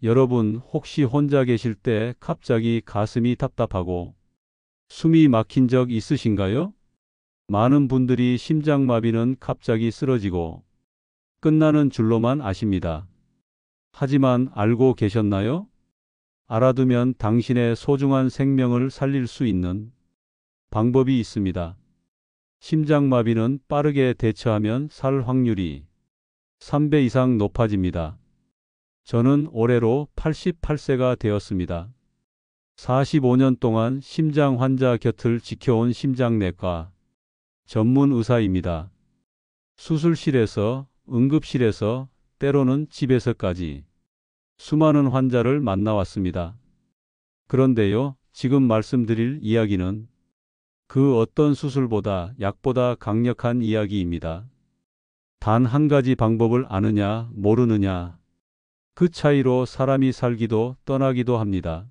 여러분 혹시 혼자 계실 때 갑자기 가슴이 답답하고 숨이 막힌 적 있으신가요? 많은 분들이 심장마비는 갑자기 쓰러지고 끝나는 줄로만 아십니다. 하지만 알고 계셨나요? 알아두면 당신의 소중한 생명을 살릴 수 있는 방법이 있습니다. 심장마비는 빠르게 대처하면 살 확률이 3배 이상 높아집니다. 저는 올해로 88세가 되었습니다. 45년 동안 심장 환자 곁을 지켜온 심장내과 전문 의사입니다. 수술실에서, 응급실에서, 때로는 집에서까지 수많은 환자를 만나왔습니다. 그런데요, 지금 말씀드릴 이야기는 그 어떤 수술보다 약보다 강력한 이야기입니다. 단 한 가지 방법을 아느냐, 모르느냐, 그 차이로 사람이 살기도 떠나기도 합니다.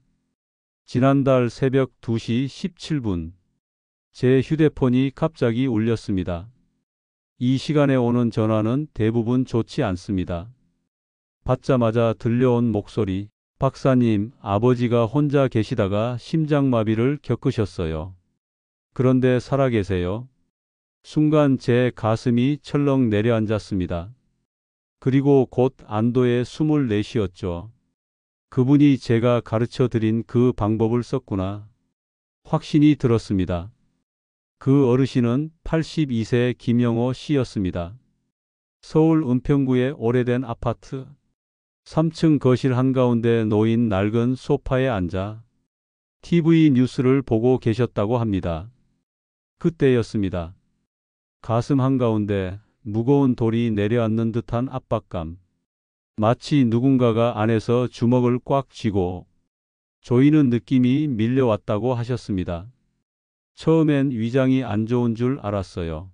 지난달 새벽 2시 17분, 제 휴대폰이 갑자기 울렸습니다. 이 시간에 오는 전화는 대부분 좋지 않습니다. 받자마자 들려온 목소리, 박사님, 아버지가 혼자 계시다가 심장마비를 겪으셨어요. 그런데 살아계세요. 순간 제 가슴이 철렁 내려앉았습니다. 그리고 곧 안도의 숨을 내쉬었죠. 그분이 제가 가르쳐 드린 그 방법을 썼구나. 확신이 들었습니다. 그 어르신은 82세 김영호 씨였습니다. 서울 은평구의 오래된 아파트 3층 거실 한가운데 놓인 낡은 소파에 앉아 TV 뉴스를 보고 계셨다고 합니다. 그때였습니다. 가슴 한가운데 무거운 돌이 내려앉는 듯한 압박감. 마치 누군가가 안에서 주먹을 꽉 쥐고 조이는 느낌이 밀려왔다고 하셨습니다. 처음엔 위장이 안 좋은 줄 알았어요.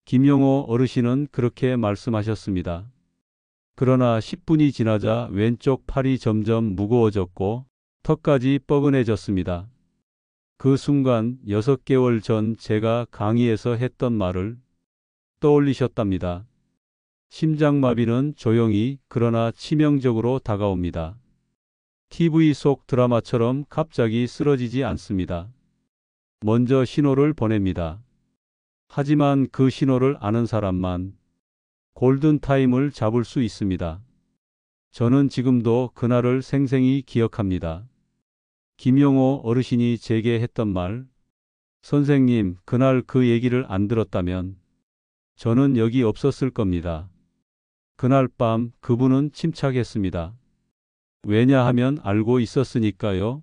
김영호 어르신은 그렇게 말씀하셨습니다. 그러나 10분이 지나자 왼쪽 팔이 점점 무거워졌고 턱까지 뻐근해졌습니다. 그 순간 6개월 전 제가 강의에서 했던 말을 떠올리셨답니다. 심장마비는 조용히 그러나 치명적으로 다가옵니다. TV 속 드라마처럼 갑자기 쓰러지지 않습니다. 먼저 신호를 보냅니다. 하지만 그 신호를 아는 사람만 골든타임을 잡을 수 있습니다. 저는 지금도 그날을 생생히 기억합니다. 김영호 어르신이 제게 했던 말, 선생님, 그날 그 얘기를 안 들었다면 저는 여기 없었을 겁니다. 그날 밤 그분은 침착했습니다. 왜냐하면 알고 있었으니까요.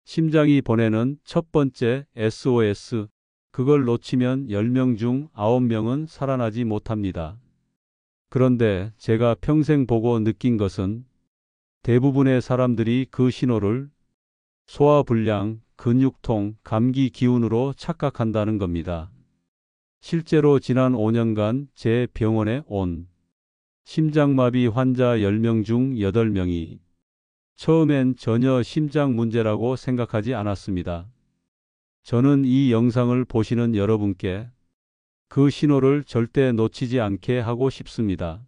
심장이 보내는 첫 번째 SOS, 그걸 놓치면 10명 중 9명은 살아나지 못합니다. 그런데 제가 평생 보고 느낀 것은 대부분의 사람들이 그 신호를 소화불량, 근육통, 감기 기운으로 착각한다는 겁니다. 실제로 지난 5년간 제 병원에 온 심장마비 환자 10명 중 8명이 처음엔 전혀 심장 문제라고 생각하지 않았습니다. 저는 이 영상을 보시는 여러분께 그 신호를 절대 놓치지 않게 하고 싶습니다.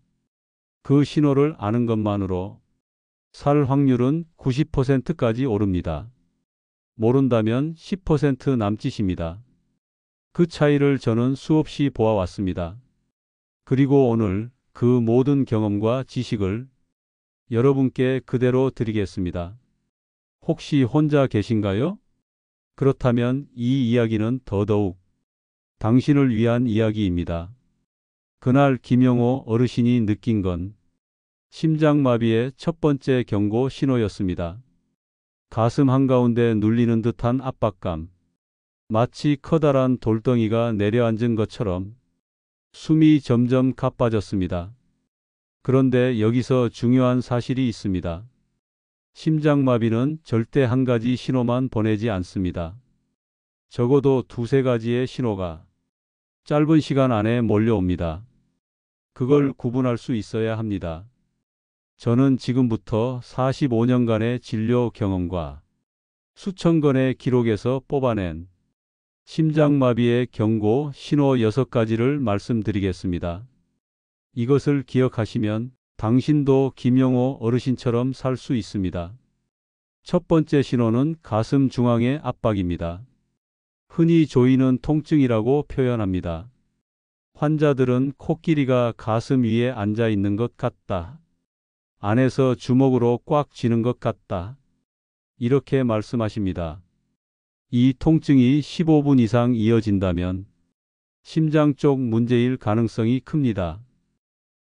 그 신호를 아는 것만으로 살 확률은 90%까지 오릅니다. 모른다면 10% 남짓입니다. 그 차이를 저는 수없이 보아왔습니다. 그리고 오늘 그 모든 경험과 지식을 여러분께 그대로 드리겠습니다. 혹시 혼자 계신가요? 그렇다면 이 이야기는 더더욱 당신을 위한 이야기입니다. 그날 김영호 어르신이 느낀 건 심장마비의 첫 번째 경고 신호였습니다. 가슴 한가운데 눌리는 듯한 압박감, 마치 커다란 돌덩이가 내려앉은 것처럼 숨이 점점 가빠졌습니다. 그런데 여기서 중요한 사실이 있습니다. 심장마비는 절대 한 가지 신호만 보내지 않습니다. 적어도 두세 가지의 신호가 짧은 시간 안에 몰려옵니다. 그걸 구분할 수 있어야 합니다. 저는 지금부터 45년간의 진료 경험과 수천 건의 기록에서 뽑아낸 심장마비의 경고 신호 6가지를 말씀드리겠습니다. 이것을 기억하시면 당신도 김영호 어르신처럼 살 수 있습니다. 첫 번째 신호는 가슴 중앙의 압박입니다. 흔히 조이는 통증이라고 표현합니다. 환자들은 코끼리가 가슴 위에 앉아 있는 것 같다. 안에서 주먹으로 꽉 쥐는 것 같다. 이렇게 말씀하십니다. 이 통증이 15분 이상 이어진다면 심장 쪽 문제일 가능성이 큽니다.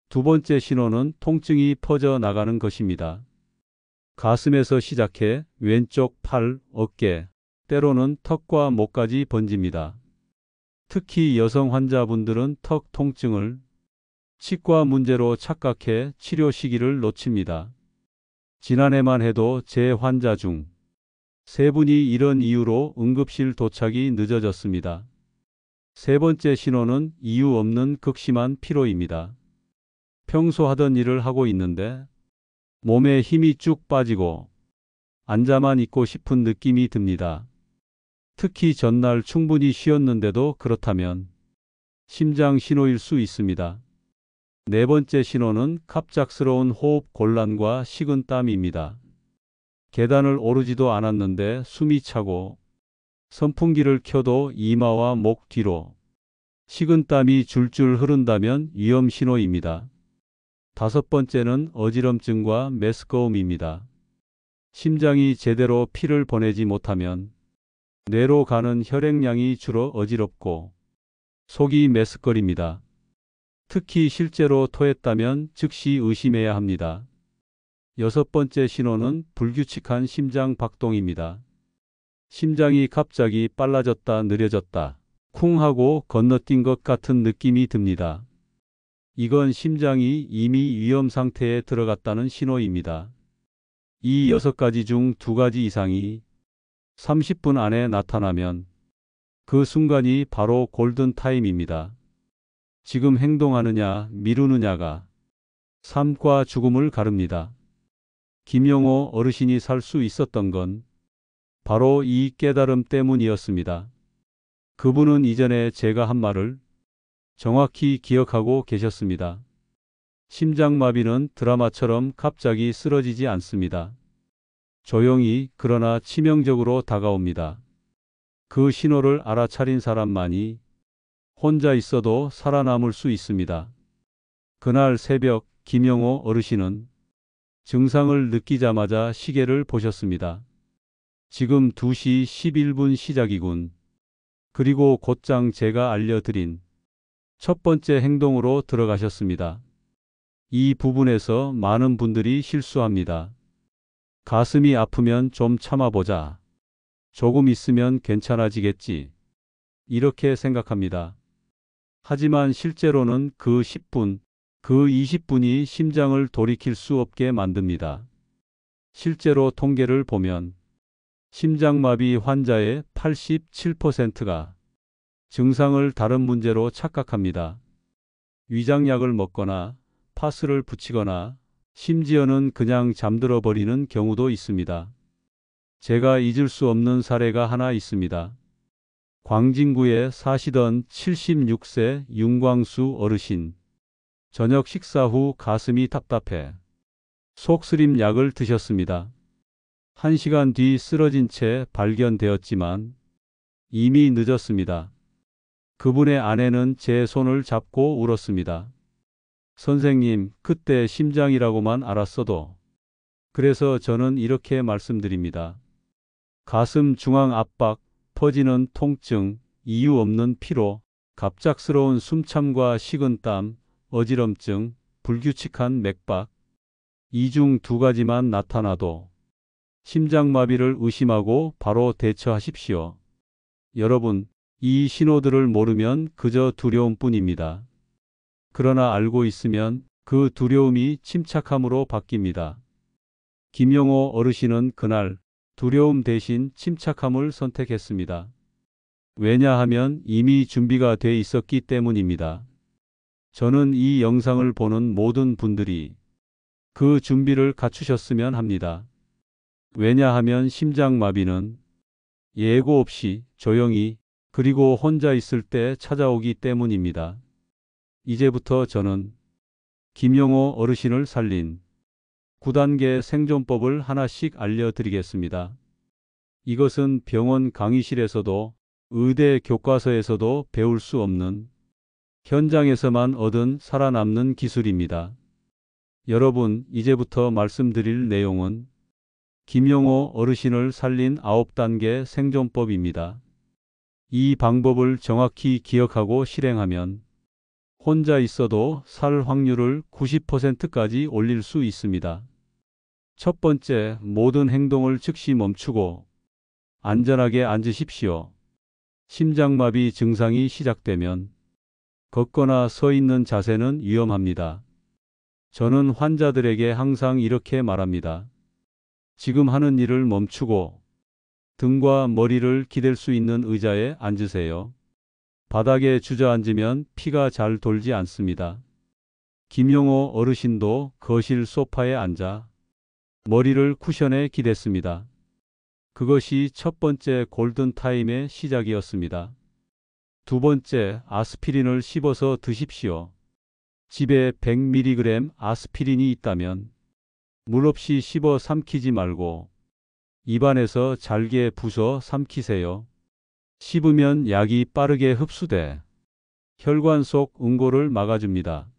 두 번째 신호는 통증이 퍼져 나가는 것입니다. 가슴에서 시작해 왼쪽 팔, 어깨, 때로는 턱과 목까지 번집니다. 특히 여성 환자분들은 턱 통증을 치과 문제로 착각해 치료 시기를 놓칩니다. 지난해만 해도 제 환자 중 3분이 이런 이유로 응급실 도착이 늦어졌습니다. 세 번째 신호는 이유 없는 극심한 피로입니다. 평소 하던 일을 하고 있는데 몸에 힘이 쭉 빠지고 앉아만 있고 싶은 느낌이 듭니다. 특히 전날 충분히 쉬었는데도 그렇다면 심장 신호일 수 있습니다. 네 번째 신호는 갑작스러운 호흡 곤란과 식은땀입니다. 계단을 오르지도 않았는데 숨이 차고 선풍기를 켜도 이마와 목 뒤로 식은땀이 줄줄 흐른다면 위험 신호입니다. 다섯 번째는 어지럼증과 메스꺼움입니다. 심장이 제대로 피를 보내지 못하면 뇌로 가는 혈액량이 줄어 어지럽고 속이 메스꺼립니다. 특히 실제로 토했다면 즉시 의심해야 합니다. 여섯 번째 신호는 불규칙한 심장 박동입니다. 심장이 갑자기 빨라졌다 느려졌다 쿵 하고 건너뛴 것 같은 느낌이 듭니다. 이건 심장이 이미 위험 상태에 들어갔다는 신호입니다. 이 6가지 중 2가지 이상이 30분 안에 나타나면 그 순간이 바로 골든타임입니다. 지금 행동하느냐 미루느냐가 삶과 죽음을 가릅니다. 김영호 어르신이 살 수 있었던 건 바로 이 깨달음 때문이었습니다. 그분은 이전에 제가 한 말을 정확히 기억하고 계셨습니다. 심장마비는 드라마처럼 갑자기 쓰러지지 않습니다. 조용히 그러나 치명적으로 다가옵니다. 그 신호를 알아차린 사람만이 혼자 있어도 살아남을 수 있습니다. 그날 새벽 김영호 어르신은 증상을 느끼자마자 시계를 보셨습니다. 지금 2시 11분 시작이군. 그리고 곧장 제가 알려드린 첫 번째 행동으로 들어가셨습니다. 이 부분에서 많은 분들이 실수합니다. 가슴이 아프면 좀 참아보자. 조금 있으면 괜찮아지겠지. 이렇게 생각합니다. 하지만 실제로는 그 10분, 그 20분이 심장을 돌이킬 수 없게 만듭니다. 실제로 통계를 보면 심장마비 환자의 87%가 증상을 다른 문제로 착각합니다. 위장약을 먹거나 파스를 붙이거나 심지어는 그냥 잠들어 버리는 경우도 있습니다. 제가 잊을 수 없는 사례가 하나 있습니다. 광진구에 사시던 76세 윤광수 어르신. 저녁 식사 후 가슴이 답답해 속쓰림 약을 드셨습니다. 1시간 뒤 쓰러진 채 발견되었지만 이미 늦었습니다. 그분의 아내는 제 손을 잡고 울었습니다. 선생님, 그때 심장이라고만 알았어도. 그래서 저는 이렇게 말씀드립니다. 가슴 중앙 압박, 퍼지는 통증, 이유 없는 피로, 갑작스러운 숨참과 식은땀, 어지럼증, 불규칙한 맥박. 이 중 2가지만 나타나도 심장마비를 의심하고 바로 대처하십시오. 여러분, 이 신호들을 모르면 그저 두려움뿐입니다. 그러나 알고 있으면 그 두려움이 침착함으로 바뀝니다. 김영호 어르신은 그날 두려움 대신 침착함을 선택했습니다. 왜냐하면 이미 준비가 돼 있었기 때문입니다. 저는 이 영상을 보는 모든 분들이 그 준비를 갖추셨으면 합니다. 왜냐하면 심장마비는 예고 없이 조용히 그리고 혼자 있을 때 찾아오기 때문입니다. 이제부터 저는 김영호 어르신을 살린 9단계 생존법을 하나씩 알려드리겠습니다. 이것은 병원 강의실에서도 의대 교과서에서도 배울 수 없는 현장에서만 얻은 살아남는 기술입니다. 여러분, 이제부터 말씀드릴 내용은 김영호 어르신을 살린 9단계 생존법입니다. 이 방법을 정확히 기억하고 실행하면 혼자 있어도 살 확률을 90%까지 올릴 수 있습니다. 첫 번째, 모든 행동을 즉시 멈추고 안전하게 앉으십시오. 심장마비 증상이 시작되면 걷거나 서 있는 자세는 위험합니다. 저는 환자들에게 항상 이렇게 말합니다. 지금 하는 일을 멈추고 등과 머리를 기댈 수 있는 의자에 앉으세요. 바닥에 주저앉으면 피가 잘 돌지 않습니다. 김영호 어르신도 거실 소파에 앉아 머리를 쿠션에 기댔습니다. 그것이 첫 번째 골든타임의 시작이었습니다. 두 번째, 아스피린을 씹어서 드십시오. 집에 100mg 아스피린이 있다면 물 없이 씹어 삼키지 말고 입안에서 잘게 부숴 삼키세요. 씹으면 약이 빠르게 흡수돼 혈관 속 응고를 막아줍니다.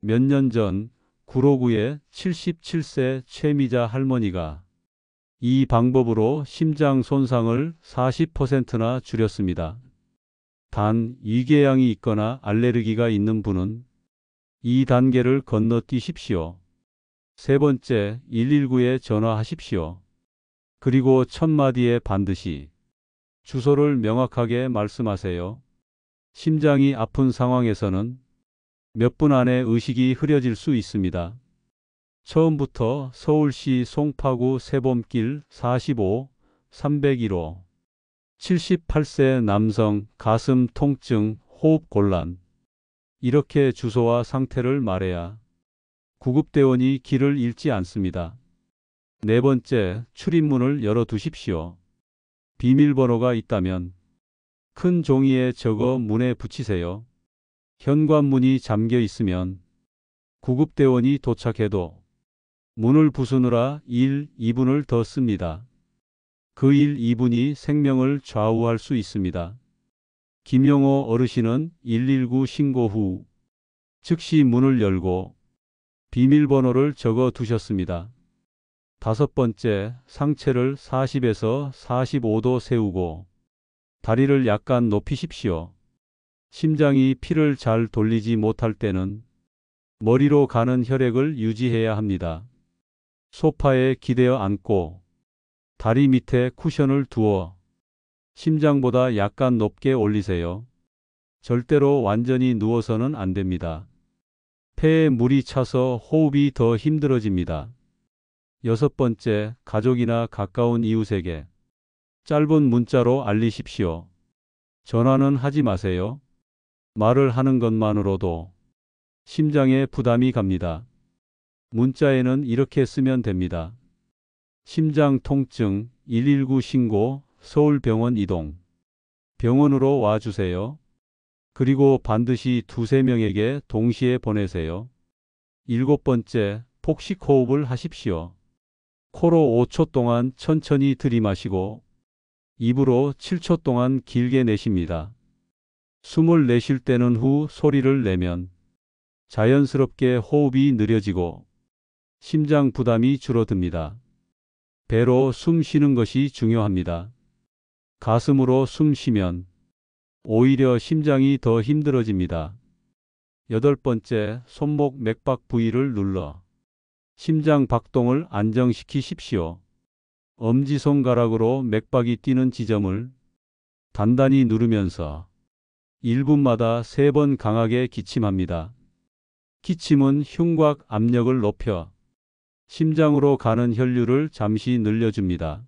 몇 년 전 구로구의 77세 최미자 할머니가 이 방법으로 심장 손상을 40%나 줄였습니다. 단, 위궤양이 있거나 알레르기가 있는 분은 이 단계를 건너뛰십시오. 세 번째, 119에 전화하십시오. 그리고 첫 마디에 반드시 주소를 명확하게 말씀하세요. 심장이 아픈 상황에서는 몇 분 안에 의식이 흐려질 수 있습니다. 처음부터 서울시 송파구 세범길 45, 301호 78세 남성 가슴 통증, 호흡 곤란. 이렇게 주소와 상태를 말해야 구급대원이 길을 잃지 않습니다. 네 번째, 출입문을 열어두십시오. 비밀번호가 있다면 큰 종이에 적어 문에 붙이세요. 현관문이 잠겨 있으면 구급대원이 도착해도 문을 부수느라 1, 2분을 더 씁니다. 그 1, 2분이 생명을 좌우할 수 있습니다. 김영호 어르신은 119 신고 후 즉시 문을 열고 비밀번호를 적어 두셨습니다. 다섯 번째, 상체를 40에서 45도 세우고 다리를 약간 높이십시오. 심장이 피를 잘 돌리지 못할 때는 머리로 가는 혈액을 유지해야 합니다. 소파에 기대어 앉고 다리 밑에 쿠션을 두어 심장보다 약간 높게 올리세요. 절대로 완전히 누워서는 안 됩니다. 폐에 물이 차서 호흡이 더 힘들어집니다. 여섯 번째, 가족이나 가까운 이웃에게 짧은 문자로 알리십시오. 전화는 하지 마세요. 말을 하는 것만으로도 심장에 부담이 갑니다. 문자에는 이렇게 쓰면 됩니다. 심장 통증 119 신고 서울병원 이동. 병원으로 와주세요. 그리고 반드시 2~3명에게 동시에 보내세요. 일곱 번째, 폭식 호흡을 하십시오. 코로 5초 동안 천천히 들이마시고 입으로 7초 동안 길게 내쉽니다. 숨을 내쉴 때는 후 소리를 내면 자연스럽게 호흡이 느려지고 심장 부담이 줄어듭니다. 배로 숨 쉬는 것이 중요합니다. 가슴으로 숨 쉬면 오히려 심장이 더 힘들어집니다. 여덟 번째, 손목 맥박 부위를 눌러 심장 박동을 안정시키십시오. 엄지손가락으로 맥박이 뛰는 지점을 단단히 누르면서 1분마다 3번 강하게 기침합니다. 기침은 흉곽 압력을 높여 심장으로 가는 혈류를 잠시 늘려줍니다.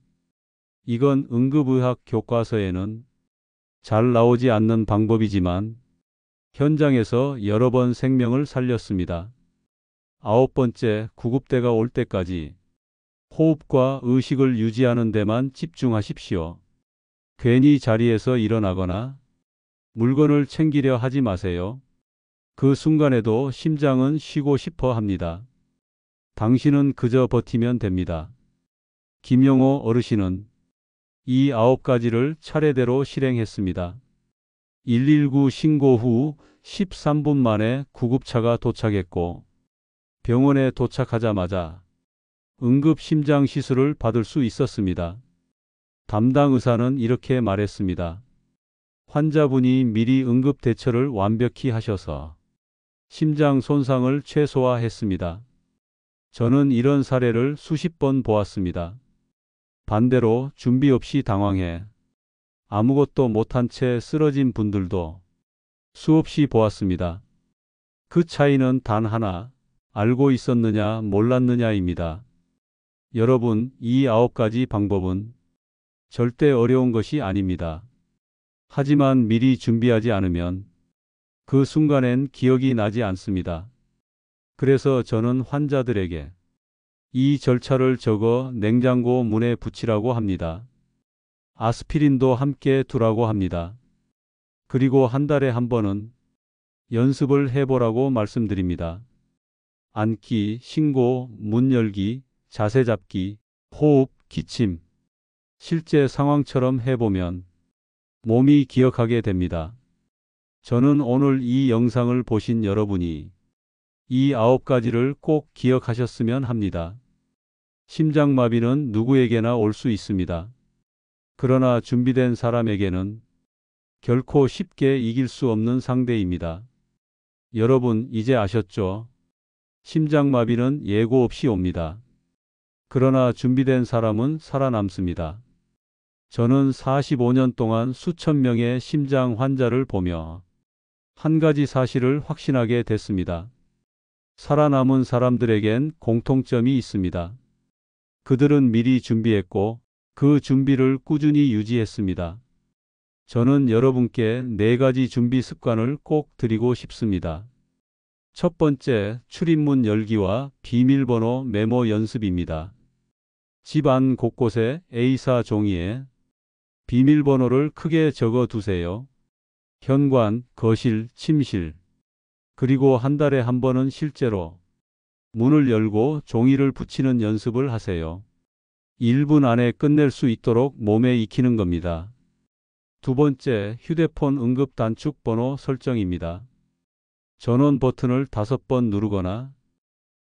이건 응급의학 교과서에는 잘 나오지 않는 방법이지만 현장에서 여러 번 생명을 살렸습니다. 아홉 번째, 구급대가 올 때까지 호흡과 의식을 유지하는 데만 집중하십시오. 괜히 자리에서 일어나거나 물건을 챙기려 하지 마세요. 그 순간에도 심장은 쉬고 싶어 합니다. 당신은 그저 버티면 됩니다. 김영호 어르신은 이 9가지를 차례대로 실행했습니다. 119 신고 후 13분 만에 구급차가 도착했고 병원에 도착하자마자 응급 심장 시술을 받을 수 있었습니다. 담당 의사는 이렇게 말했습니다. 환자분이 미리 응급 대처를 완벽히 하셔서 심장 손상을 최소화했습니다. 저는 이런 사례를 수십 번 보았습니다. 반대로 준비 없이 당황해 아무것도 못한 채 쓰러진 분들도 수없이 보았습니다. 그 차이는 단 하나, 알고 있었느냐 몰랐느냐입니다. 여러분, 이 9가지 방법은 절대 어려운 것이 아닙니다. 하지만 미리 준비하지 않으면 그 순간엔 기억이 나지 않습니다. 그래서 저는 환자들에게 이 절차를 적어 냉장고 문에 붙이라고 합니다. 아스피린도 함께 두라고 합니다. 그리고 한 달에 한 번은 연습을 해보라고 말씀드립니다. 앉기, 신고, 문 열기, 자세 잡기, 호흡, 기침. 실제 상황처럼 해보면 몸이 기억하게 됩니다. 저는 오늘 이 영상을 보신 여러분이 이 9가지를 꼭 기억하셨으면 합니다. 심장마비는 누구에게나 올 수 있습니다. 그러나 준비된 사람에게는 결코 쉽게 이길 수 없는 상대입니다. 여러분, 이제 아셨죠? 심장마비는 예고 없이 옵니다. 그러나 준비된 사람은 살아남습니다. 저는 45년 동안 수천 명의 심장 환자를 보며 한 가지 사실을 확신하게 됐습니다. 살아남은 사람들에겐 공통점이 있습니다. 그들은 미리 준비했고 그 준비를 꾸준히 유지했습니다. 저는 여러분께 4가지 준비 습관을 꼭 드리고 싶습니다. 첫 번째, 출입문 열기와 비밀번호 메모 연습입니다. 집 안 곳곳에 A4 종이에 비밀번호를 크게 적어 두세요. 현관, 거실, 침실. 그리고 한 달에 한 번은 실제로 문을 열고 종이를 붙이는 연습을 하세요. 1분 안에 끝낼 수 있도록 몸에 익히는 겁니다. 두 번째, 휴대폰 응급 단축 번호 설정입니다. 전원 버튼을 5번 누르거나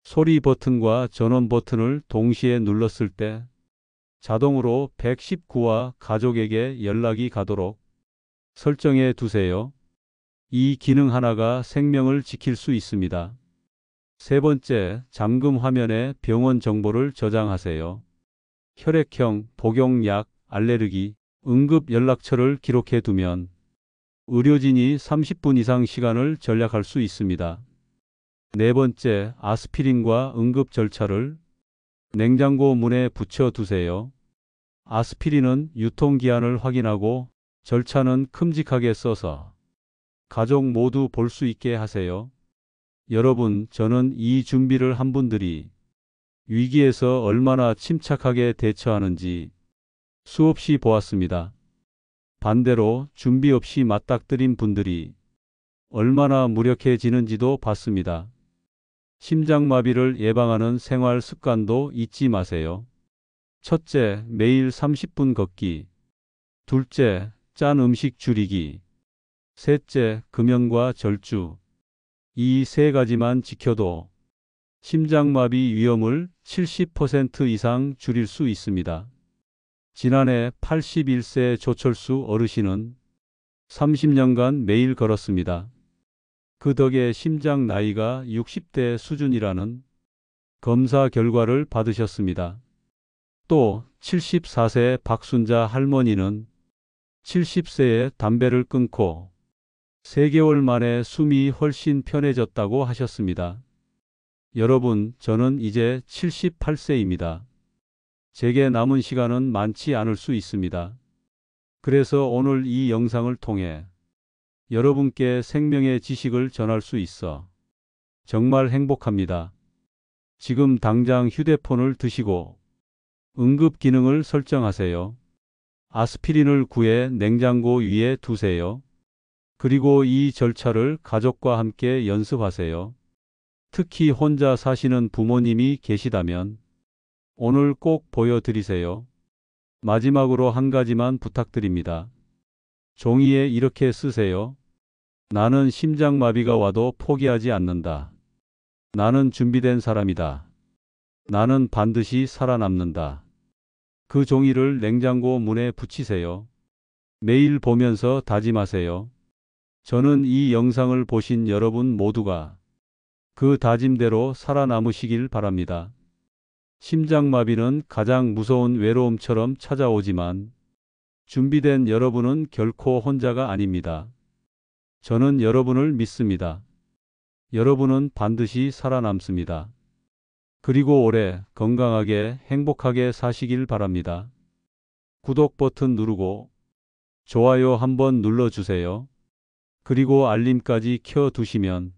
소리 버튼과 전원 버튼을 동시에 눌렀을 때 자동으로 119와 가족에게 연락이 가도록 설정해 두세요. 이 기능 하나가 생명을 지킬 수 있습니다. 세 번째, 잠금 화면에 병원 정보를 저장하세요. 혈액형, 복용약, 알레르기, 응급 연락처를 기록해 두면 의료진이 30분 이상 시간을 절약할 수 있습니다. 네 번째, 아스피린과 응급 절차를 냉장고 문에 붙여 두세요. 아스피린은 유통기한을 확인하고 절차는 큼직하게 써서 가족 모두 볼 수 있게 하세요. 여러분, 저는 이 준비를 한 분들이 위기에서 얼마나 침착하게 대처하는지 수없이 보았습니다. 반대로 준비 없이 맞닥뜨린 분들이 얼마나 무력해지는지도 봤습니다. 심장마비를 예방하는 생활 습관도 잊지 마세요. 첫째, 매일 30분 걷기. 둘째, 짠 음식 줄이기. 셋째, 금연과 절주. 이 3가지만 지켜도 심장마비 위험을 70% 이상 줄일 수 있습니다. 지난해 81세 조철수 어르신은 30년간 매일 걸었습니다. 그 덕에 심장 나이가 60대 수준이라는 검사 결과를 받으셨습니다. 또 74세 박순자 할머니는 70세에 담배를 끊고 3개월 만에 숨이 훨씬 편해졌다고 하셨습니다. 여러분, 저는 이제 78세입니다. 제게 남은 시간은 많지 않을 수 있습니다. 그래서 오늘 이 영상을 통해 여러분께 생명의 지식을 전할 수 있어 정말 행복합니다. 지금 당장 휴대폰을 드시고 응급 기능을 설정하세요. 아스피린을 구해 냉장고 위에 두세요. 그리고 이 절차를 가족과 함께 연습하세요. 특히 혼자 사시는 부모님이 계시다면 오늘 꼭 보여드리세요. 마지막으로 한 가지만 부탁드립니다. 종이에 이렇게 쓰세요. 나는 심장마비가 와도 포기하지 않는다. 나는 준비된 사람이다. 나는 반드시 살아남는다. 그 종이를 냉장고 문에 붙이세요. 매일 보면서 다짐하세요. 저는 이 영상을 보신 여러분 모두가 그 다짐대로 살아남으시길 바랍니다. 심장마비는 가장 무서운 외로움처럼 찾아오지만 준비된 여러분은 결코 혼자가 아닙니다. 저는 여러분을 믿습니다. 여러분은 반드시 살아남습니다. 그리고 오래 건강하게 행복하게 사시길 바랍니다. 구독 버튼 누르고 좋아요 한번 눌러주세요. 그리고 알림까지 켜두시면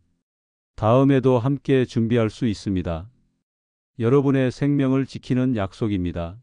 다음에도 함께 준비할 수 있습니다. 여러분의 생명을 지키는 약속입니다.